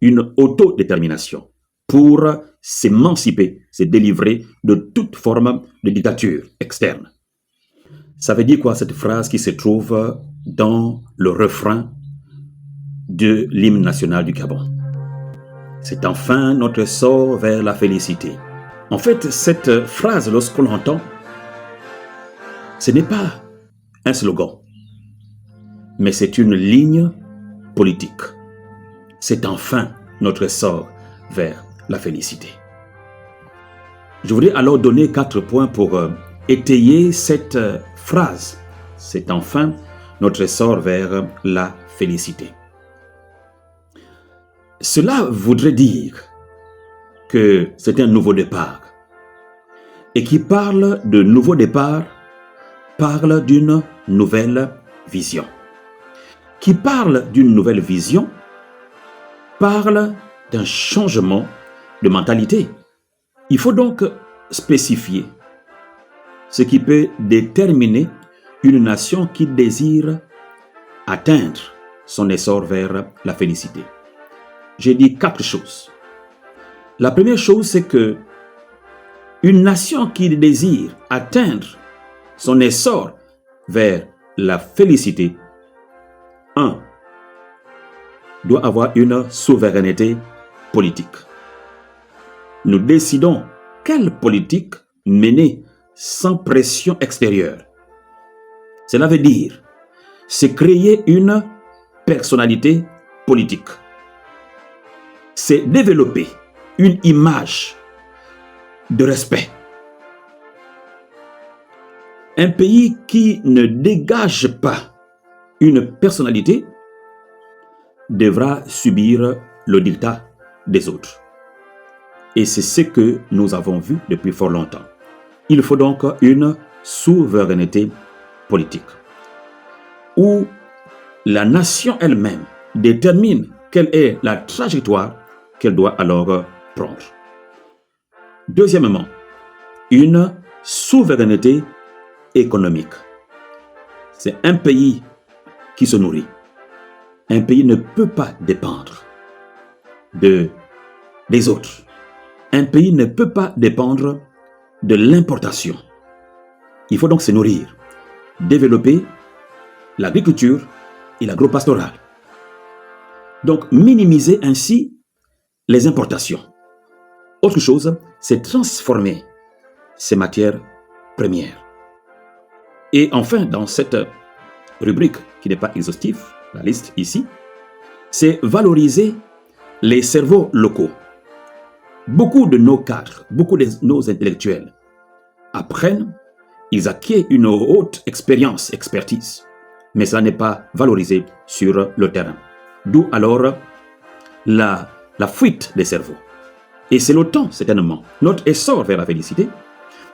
une autodétermination pour s'émanciper, se délivrer de toute forme de dictature externe. Ça veut dire quoi cette phrase qui se trouve dans le refrain de l'hymne national du Gabon? C'est enfin notre sort vers la félicité. En fait, cette phrase, lorsqu'on l'entend, ce n'est pas un slogan, mais c'est une ligne politique. C'est enfin notre sort vers la félicité. Je voudrais alors donner 4 points pour étayer cette phrase. C'est enfin notre sort vers la félicité. Cela voudrait dire que c'est un nouveau départ. Et qui parle de nouveau départ, parle d'une nouvelle vision. Qui parle d'une nouvelle vision, parle d'un changement de mentalité. Il faut donc spécifier ce qui peut déterminer une nation qui désire atteindre son essor vers la félicité. J'ai dit 4 choses. La première chose, c'est que une nation qui désire atteindre son essor vers la félicité, 1, doit avoir une souveraineté politique. Nous décidons quelle politique mener sans pression extérieure. Cela veut dire se créer une personnalité politique. C'est développer une image de respect. Un pays qui ne dégage pas une personnalité devra subir le diktat des autres. Et c'est ce que nous avons vu depuis fort longtemps. Il faut donc une souveraineté politique, où la nation elle-même détermine quelle est la trajectoire qu'elle doit alors prendre. Deuxièmement, une souveraineté économique. C'est un pays qui se nourrit. Un pays ne peut pas dépendre des autres. Un pays ne peut pas dépendre de l'importation. Il faut donc se nourrir, développer l'agriculture et l'agropastorale. Donc, minimiser ainsi les importations. Autre chose, c'est transformer ces matières premières. Et enfin, dans cette rubrique qui n'est pas exhaustive, la liste ici, c'est valoriser les cerveaux locaux. Beaucoup de nos cadres, beaucoup de nos intellectuels apprennent, ils acquièrent une haute expertise, mais ça n'est pas valorisé sur le terrain. D'où alors la fuite des cerveaux. Et c'est le temps, certainement. Notre essor vers la félicité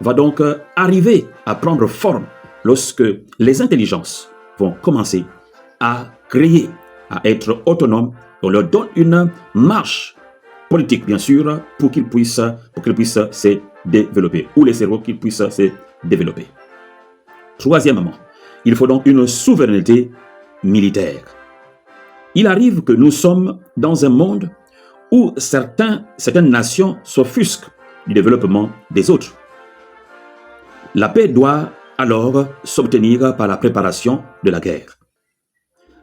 va donc arriver à prendre forme lorsque les intelligences vont commencer à créer, à être autonomes. On leur donne une marche politique, bien sûr, pour qu'ils puissent se développer, ou les cerveaux qu'ils puissent se développer. Troisièmement, il faut donc une souveraineté militaire. Il arrive que nous sommes dans un monde où certaines nations s'offusquent du développement des autres. La paix doit alors s'obtenir par la préparation de la guerre.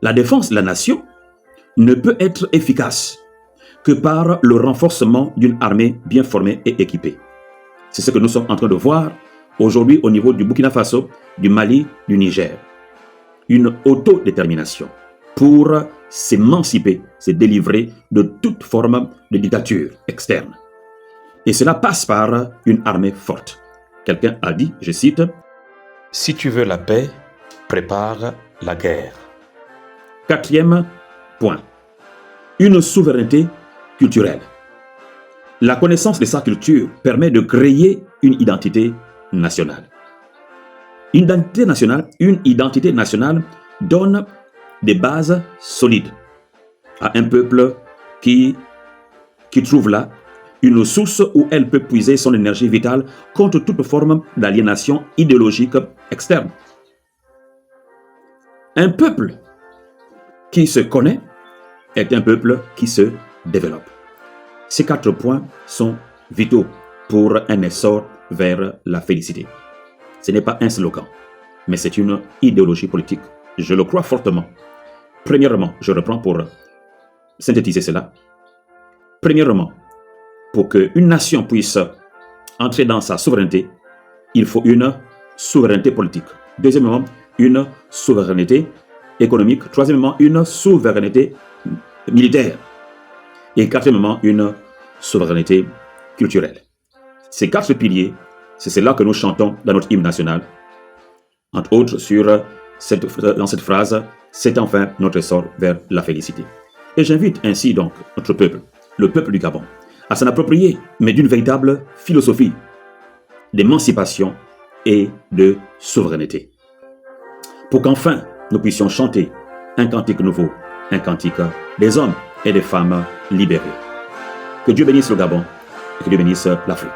La défense de la nation ne peut être efficace que par le renforcement d'une armée bien formée et équipée. C'est ce que nous sommes en train de voir aujourd'hui au niveau du Burkina Faso, du Mali, du Niger. Une autodétermination pour s'émanciper, se délivrer de toute forme de dictature externe. Et cela passe par une armée forte. Quelqu'un a dit, je cite, « Si tu veux la paix, prépare la guerre. » Quatrième point, une souveraineté culturelle. La connaissance de sa culture permet de créer une identité nationale. Une identité nationale donne des bases solides à un peuple qui trouve là une source où elle peut puiser son énergie vitale contre toute forme d'aliénation idéologique externe. Un peuple qui se connaît est un peuple qui se développe. Ces 4 points sont vitaux pour un essor vers la félicité. Ce n'est pas un slogan, mais c'est une idéologie politique. Je le crois fortement. Premièrement, je reprends pour synthétiser cela. Premièrement, pour qu'une nation puisse entrer dans sa souveraineté, il faut une souveraineté politique. Deuxièmement, une souveraineté économique. Troisièmement, une souveraineté militaire. Et quatrièmement, une souveraineté culturelle. Ces 4 piliers, c'est cela que nous chantons dans notre hymne national. Entre autres, dans cette phrase, c'est enfin notre essor vers la félicité. Et j'invite ainsi donc notre peuple, le peuple du Gabon, à s'en approprier, mais d'une véritable philosophie d'émancipation et de souveraineté. Pour qu'enfin nous puissions chanter un cantique nouveau, un cantique des hommes et des femmes libérés. Que Dieu bénisse le Gabon et que Dieu bénisse l'Afrique.